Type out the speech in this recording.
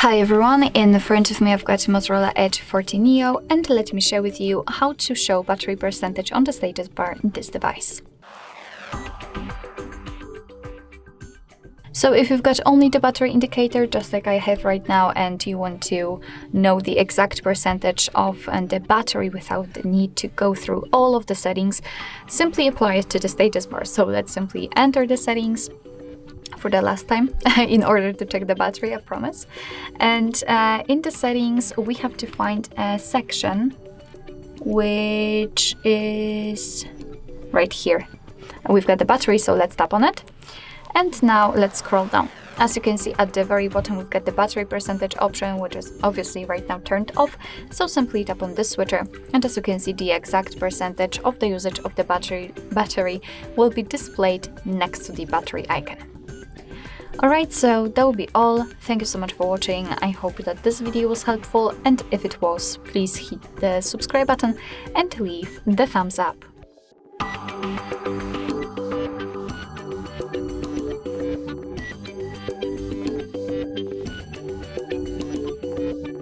Hi everyone, in front of me I've got Motorola Edge 40 Neo, and let me share with you how to show battery percentage on the status bar in this device. So if you've got only the battery indicator, just like I have right now, and you want to know the exact percentage of the battery without the need to go through all of the settings, simply apply it to the status bar. So let's simply enter the settings for the last time in order to check the battery, I promise. And in the settings, we have to find a section which is right here. We've got the battery, so let's tap on it. And now let's scroll down. As you can see at the very bottom, we've got the battery percentage option, which is obviously right now turned off. So simply tap on this switcher, and as you can see, the exact percentage of the usage of the battery will be displayed next to the battery icon. Alright, so that will be all. Thank you so much for watching. I hope that this video was helpful, and if it was, please hit the subscribe button and leave the thumbs up.